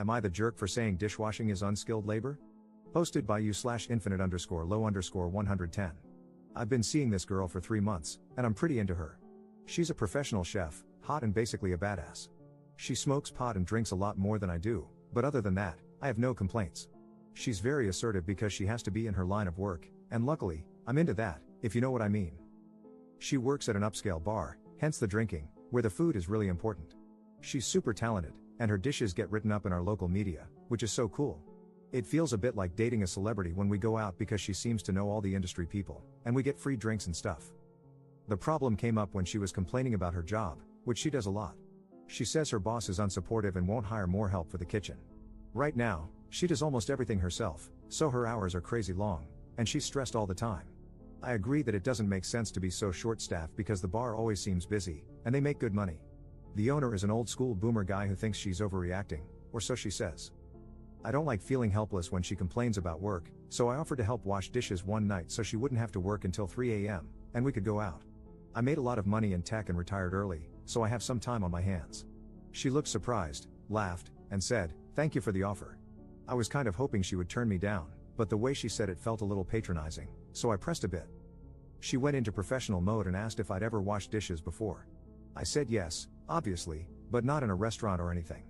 Am I the jerk for saying dishwashing is unskilled labor? Posted by you/infinite_low_110. I've been seeing this girl for 3 months, and I'm pretty into her. She's a professional chef, hot and basically a badass. She smokes pot and drinks a lot more than I do, but other than that, I have no complaints. She's very assertive because she has to be in her line of work, and luckily, I'm into that, if you know what I mean. She works at an upscale bar, hence the drinking, where the food is really important. She's super talented, and her dishes get written up in our local media, which is so cool. It feels a bit like dating a celebrity when we go out because she seems to know all the industry people, and we get free drinks and stuff. The problem came up when she was complaining about her job, which she does a lot. She says her boss is unsupportive and won't hire more help for the kitchen. Right now, she does almost everything herself, so her hours are crazy long, and she's stressed all the time. I agree that it doesn't make sense to be so short-staffed because the bar always seems busy, and they make good money. The owner is an old-school boomer guy who thinks she's overreacting, or so she says. I don't like feeling helpless when she complains about work, so I offered to help wash dishes one night so she wouldn't have to work until 3 a.m., and we could go out. I made a lot of money in tech and retired early, so I have some time on my hands. She looked surprised, laughed, and said, "Thank you for the offer." I was kind of hoping she would turn me down, but the way she said it felt a little patronizing, so I pressed a bit. She went into professional mode and asked if I'd ever washed dishes before. I said yes, obviously, but not in a restaurant or anything.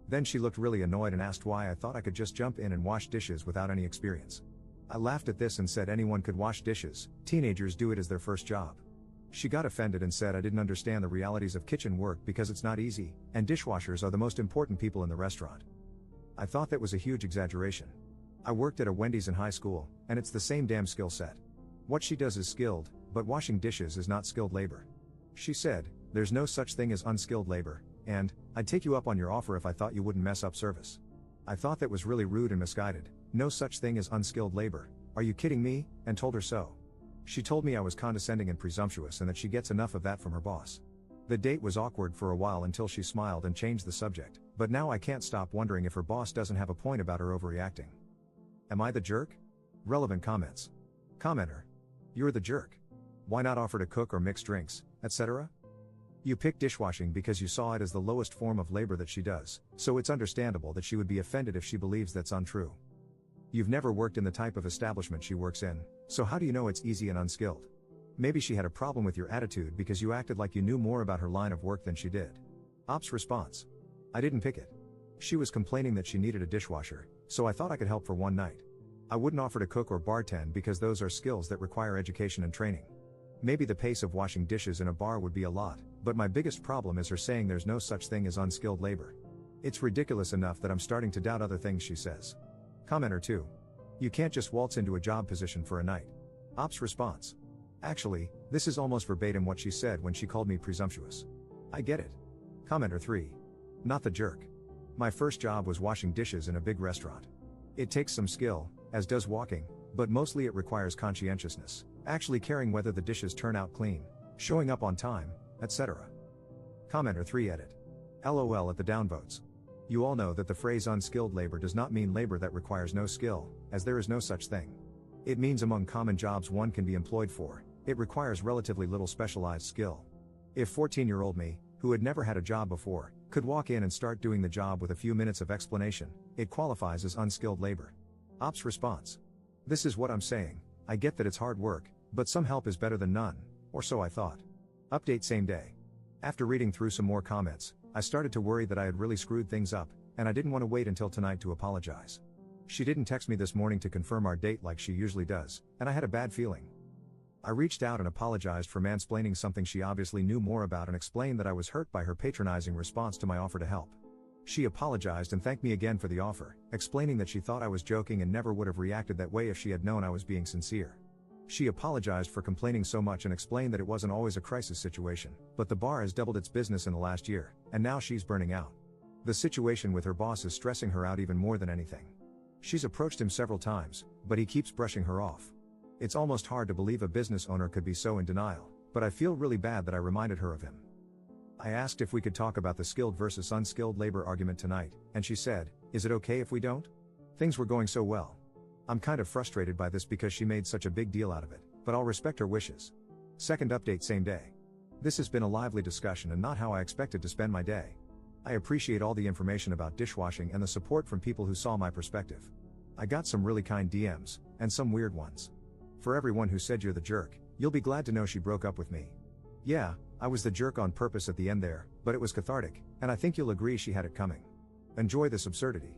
Then she looked really annoyed and asked why I thought I could just jump in and wash dishes without any experience. I laughed at this and said anyone could wash dishes, teenagers do it as their first job. She got offended and said I didn't understand the realities of kitchen work because it's not easy, and dishwashers are the most important people in the restaurant. I thought that was a huge exaggeration. I worked at a Wendy's in high school, and it's the same damn skill set. What she does is skilled, but washing dishes is not skilled labor. She said, "There's no such thing as unskilled labor, and I'd take you up on your offer if I thought you wouldn't mess up service." I thought that was really rude and misguided. No such thing as unskilled labor. Are you kidding me? And told her so. She told me I was condescending and presumptuous and that she gets enough of that from her boss. The date was awkward for a while until she smiled and changed the subject, but now I can't stop wondering if her boss doesn't have a point about her overreacting. Am I the jerk? Relevant comments. Commenter. You're the jerk. Why not offer to cook or mix drinks, etc.? You picked dishwashing because you saw it as the lowest form of labor that she does, so it's understandable that she would be offended if she believes that's untrue. You've never worked in the type of establishment she works in, so how do you know it's easy and unskilled? Maybe she had a problem with your attitude because you acted like you knew more about her line of work than she did. Ops response. I didn't pick it. She was complaining that she needed a dishwasher, so I thought I could help for one night. I wouldn't offer to cook or bartend because those are skills that require education and training. Maybe the pace of washing dishes in a bar would be a lot, but my biggest problem is her saying there's no such thing as unskilled labor. It's ridiculous enough that I'm starting to doubt other things she says. Commenter 2. You can't just waltz into a job position for a night. Ops response. Actually, this is almost verbatim what she said when she called me presumptuous. I get it. Commenter 3. Not the jerk. My first job was washing dishes in a big restaurant. It takes some skill, as does walking, but mostly it requires conscientiousness, actually caring whether the dishes turn out clean, showing up on time, etc. Commenter 3 edit. LOL at the downvotes. You all know that the phrase unskilled labor does not mean labor that requires no skill, as there is no such thing. It means among common jobs one can be employed for, it requires relatively little specialized skill. If 14-year-old me, who had never had a job before, could walk in and start doing the job with a few minutes of explanation, it qualifies as unskilled labor. Ops response. This is what I'm saying, I get that it's hard work, but some help is better than none, or so I thought. Update same day. After reading through some more comments, I started to worry that I had really screwed things up, and I didn't want to wait until tonight to apologize. She didn't text me this morning to confirm our date like she usually does, and I had a bad feeling. I reached out and apologized for mansplaining something she obviously knew more about and explained that I was hurt by her patronizing response to my offer to help. She apologized and thanked me again for the offer, explaining that she thought I was joking and never would have reacted that way if she had known I was being sincere. She apologized for complaining so much and explained that it wasn't always a crisis situation, but the bar has doubled its business in the last year, and now she's burning out. The situation with her boss is stressing her out even more than anything. She's approached him several times, but he keeps brushing her off. It's almost hard to believe a business owner could be so in denial, but I feel really bad that I reminded her of him. I asked if we could talk about the skilled versus unskilled labor argument tonight, and she said, "Is it okay if we don't?" Things were going so well. I'm kind of frustrated by this because she made such a big deal out of it, but I'll respect her wishes. Second update same day. This has been a lively discussion and not how I expected to spend my day. I appreciate all the information about dishwashing and the support from people who saw my perspective. I got some really kind DMs, and some weird ones. For everyone who said you're the jerk, you'll be glad to know she broke up with me. Yeah, I was the jerk on purpose at the end there, but it was cathartic, and I think you'll agree she had it coming. Enjoy this absurdity.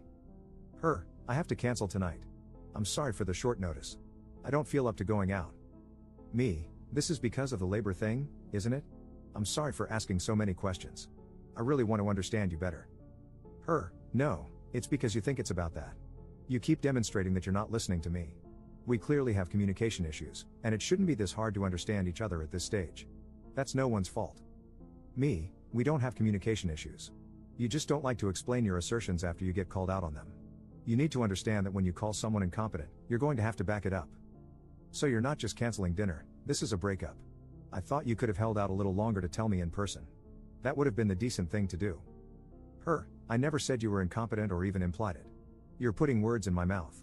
Her, I have to cancel tonight. I'm sorry for the short notice. I don't feel up to going out. Me, this is because of the labor thing, isn't it? I'm sorry for asking so many questions. I really want to understand you better. Her, no, it's because you think it's about that. You keep demonstrating that you're not listening to me. We clearly have communication issues, and it shouldn't be this hard to understand each other at this stage. That's no one's fault. Me, we don't have communication issues. You just don't like to explain your assertions after you get called out on them. You need to understand that when you call someone incompetent, you're going to have to back it up. So you're not just canceling dinner, this is a breakup. I thought you could have held out a little longer to tell me in person. That would have been the decent thing to do. Her, I never said you were incompetent or even implied it. You're putting words in my mouth.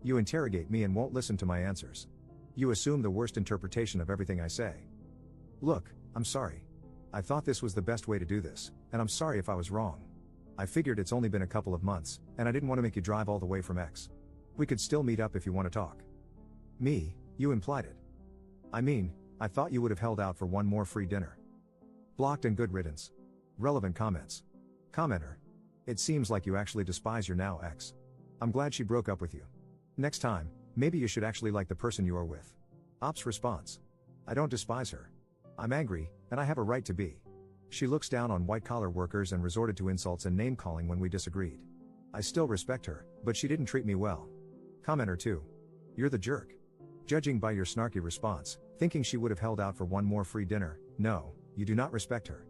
You interrogate me and won't listen to my answers. You assume the worst interpretation of everything I say. Look, I'm sorry. I thought this was the best way to do this, and I'm sorry if I was wrong. I figured it's only been a couple of months, and I didn't want to make you drive all the way from X. We could still meet up if you want to talk. Me, you implied it. I mean, I thought you would have held out for one more free dinner. Blocked and good riddance. Relevant comments. Commenter. It seems like you actually despise your now ex. I'm glad she broke up with you. Next time, maybe you should actually like the person you are with. Ops response. I don't despise her. I'm angry, and I have a right to be. She looks down on white-collar workers and resorted to insults and name-calling when we disagreed. I still respect her, but she didn't treat me well. Commenter 2. You're the jerk. Judging by your snarky response, thinking she would have held out for one more free dinner, no, you do not respect her.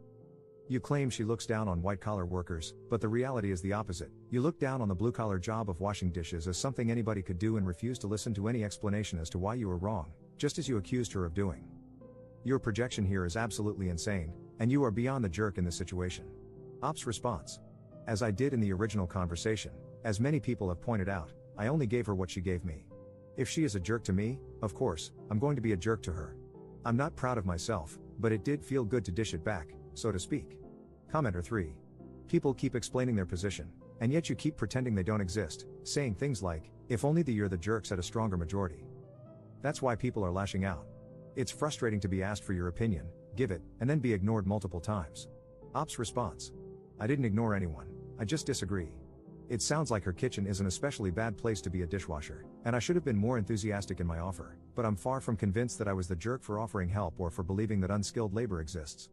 You claim she looks down on white-collar workers, but the reality is the opposite. You look down on the blue-collar job of washing dishes as something anybody could do and refuse to listen to any explanation as to why you were wrong, just as you accused her of doing. Your projection here is absolutely insane, and you are beyond the jerk in this situation. Ops response. As I did in the original conversation, as many people have pointed out, I only gave her what she gave me. If she is a jerk to me, of course, I'm going to be a jerk to her. I'm not proud of myself, but it did feel good to dish it back, so to speak. Commenter 3. People keep explaining their position, and yet you keep pretending they don't exist, saying things like, if only you're the jerks had a stronger majority. That's why people are lashing out. It's frustrating to be asked for your opinion, give it, and then be ignored multiple times. Ops response. I didn't ignore anyone, I just disagree. It sounds like her kitchen is an especially bad place to be a dishwasher, and I should have been more enthusiastic in my offer, but I'm far from convinced that I was the jerk for offering help or for believing that unskilled labor exists.